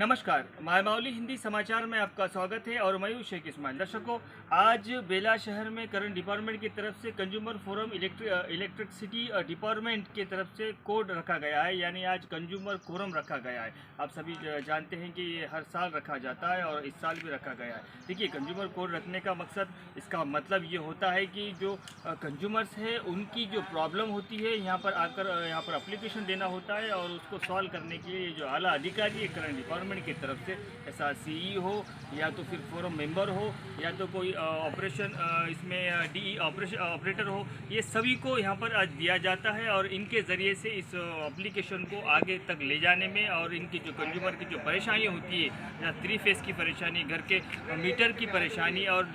नमस्कार, मायमावली हिंदी समाचार में आपका स्वागत है और मैं हूं शेख इस्माइल। दर्शकों, आज बेला शहर में करंट डिपार्टमेंट की तरफ से कंज्यूमर फोरम इलेक्ट्रिसिटी डिपार्टमेंट की तरफ से कोड रखा गया है, यानी आज कंज्यूमर फोरम रखा गया है। आप सभी जानते हैं कि ये हर साल रखा जाता है और इस साल भी रखा गया है। देखिए, कंज्यूमर कोड रखने का मकसद, इसका मतलब ये होता है कि जो कंज्यूमर्स है उनकी जो प्रॉब्लम होती है यहाँ पर आकर यहाँ पर एप्लीकेशन देना होता है और उसको सॉल्व करने के लिए जो आला अधिकारी है करंट डिपार्टमेंट की तरफ से, ऐसा सीई हो या तो फिर फोरम मेंबर हो या तो कोई ऑपरेशन इसमें डीई ऑपरेटर हो, ये सभी को यहाँ पर आज दिया जाता है और इनके ज़रिए से इस एप्लीकेशन को आगे तक ले जाने में और इनकी जो कंज्यूमर की जो परेशानी होती है, या 3 फेस की परेशानी, घर के मीटर की परेशानी और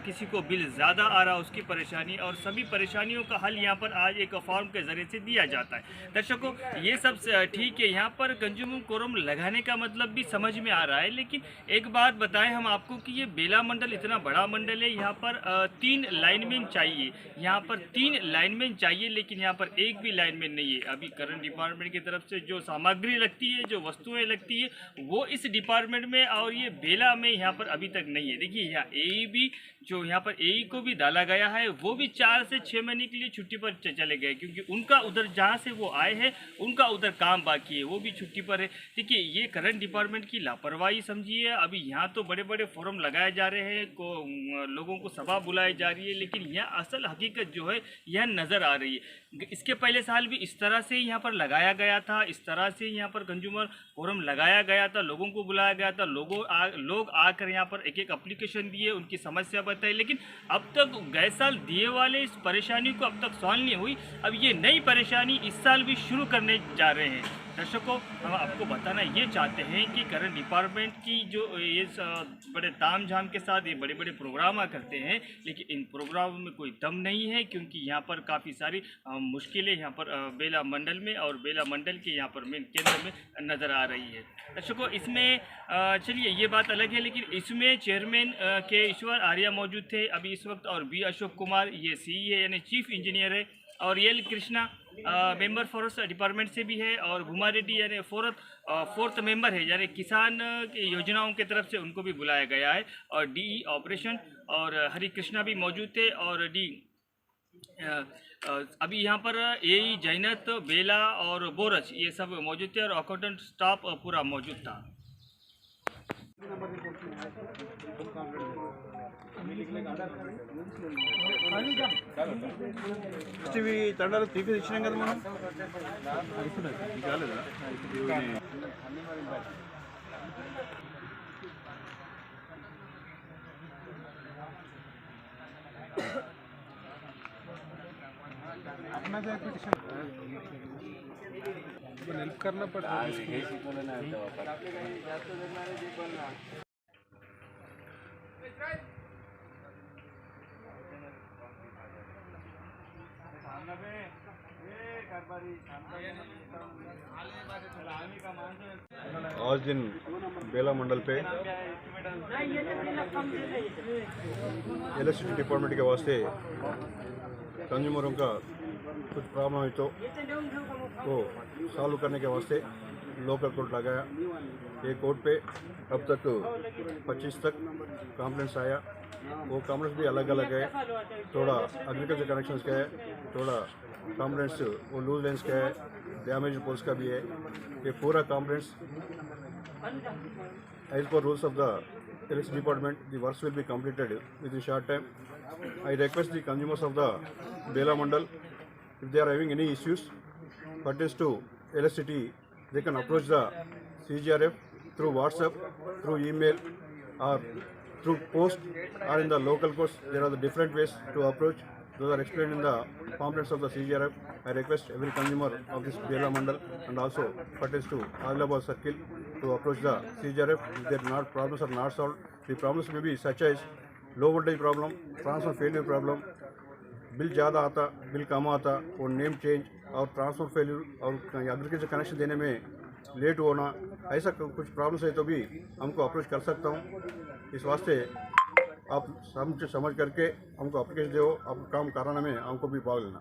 किसी को बिल ज़्यादा आ रहा उसकी परेशानी, और सभी परेशानियों का हल यहाँ पर आज एक फॉर्म के ज़रिए से दिया जाता है। दर्शकों, ये सब ठीक है, यहाँ पर कंज्यूमर फोरम लगाने का मतलब भी समझ में आ रहा है, लेकिन एक बात बताएं हम आपको कि ये बेला मंडल इतना बड़ा मंडल है, यहाँ पर 3 लाइनमैन चाहिए, यहाँ पर 3 लाइनमैन चाहिए, लेकिन यहाँ पर एक भी लाइनमैन नहीं है। अभी करंट डिपार्टमेंट की तरफ से जो सामग्री लगती है, जो वस्तुएं लगती है, वो इस डिपार्टमेंट में और ये बेला में यहाँ पर अभी तक नहीं है। देखिए, यहाँ एई भी, जो यहाँ पर एई को भी डाला गया है, वो भी 4 से 6 महीने के लिए छुट्टी पर चले गए, क्योंकि उनका उधर जहाँ से वो आए हैं उनका उधर काम बाकी है, वो भी छुट्टी पर है। देखिए, ये करंट डिपार्टमेंट की लापरवाही समझिए। अभी यहाँ तो बड़े बड़े फोरम लगाए जा रहे हैं, लोगों को सभा बुलाई जा रही है, लेकिन यहाँ असल हकीकत जो है यह नज़र आ रही है। इसके पहले साल भी इस तरह से यहाँ पर लगाया गया था, इस तरह से यहाँ पर कंज्यूमर फोरम लगाया गया था, लोगों को बुलाया गया था, लोग आकर यहाँ पर एक एक एप्लीकेशन दिए, उनकी समस्या बताई, लेकिन अब तक गए साल दिए वाले इस परेशानी को अब तक सॉल्व नहीं हुई। अब ये नई परेशानी इस साल भी शुरू करने जा रहे हैं। दर्शकों, हम आपको बताना ये चाहते हैं कि करंट डिपार्टमेंट की जो ये बड़े ताम झाम के साथ ये बड़े बड़े प्रोग्राम करते हैं, लेकिन इन प्रोग्रामों में कोई दम नहीं है, क्योंकि यहाँ पर काफ़ी सारी मुश्किलें यहाँ पर बेला मंडल में और बेला मंडल के यहाँ पर मेन केंद्र में नज़र आ रही है। दर्शकों, इसमें चलिए ये बात अलग है, लेकिन इसमें चेयरमैन के ईश्वर आर्या मौजूद थे अभी इस वक्त, और बी अशोक कुमार ये सीई है, यानी चीफ इंजीनियर है, और L Krishna member forest department से भी है, और भूमा रेड्डी यानी फोर्थ मेंबर है, यानी किसान की योजनाओं की तरफ से उनको भी बुलाया गया है, और डीई ऑपरेशन और हरि कृष्णा भी मौजूद थे, और अभी यहाँ पर एई जैनत, बेला और बोरज ये सब मौजूद थे, और अकाउंटेंट स्टाफ पूरा मौजूद था। ఇవి తండాలు తీపి ఇచ్చినాం కదా మనం కాలేదా अपना जो पिटिशन हेल्प करना पड़ता है। आज दिन बेला मंडल पे इलेक्ट्रिसिटी डिपार्टमेंट के वास्ते कंज्यूमरों का कुछ प्रॉब्लम है तो सॉल्व करने के वास्ते लोकल कोर्ट लगाया। ये कोर्ट पे अब तक 25 तक कंप्लेंट्स आया। वो कंप्लेंट्स भी अलग अलग है, थोड़ा एग्रीकल्चर कनेक्शंस का है, थोड़ा कंप्लेंट्स वो लूज लेंस का है, डैमेज पोल्स का भी है। ये पूरा complaints as per rules of the electricity department the works will be completed within short time. I request the consumers of the Bela Mandal, if they are having any issues pertains to electricity, they can approach the CGRF through WhatsApp, through email, or through post, or in the local courts. There are the different ways to approach. Those are explained in the pamphlets of the CGRF. I request every consumer of this Bela Mandal and also pertains to Adilabad Circle to approach the CGRF if their problems are not solved. The problems may be such as low voltage problem, transformer failure problem, bill ज़्यादा आता, bill कम आता, और name change और transfer failure और agriculture connection देने में late होना, ऐसा कुछ प्रॉब्लम्स है तो भी हमको अप्रोच कर सकता हूँ। इस वास्ते आप समझ करके हमको एप्लीकेशन दो, आप काम कराने में हमको भी भाग लेना।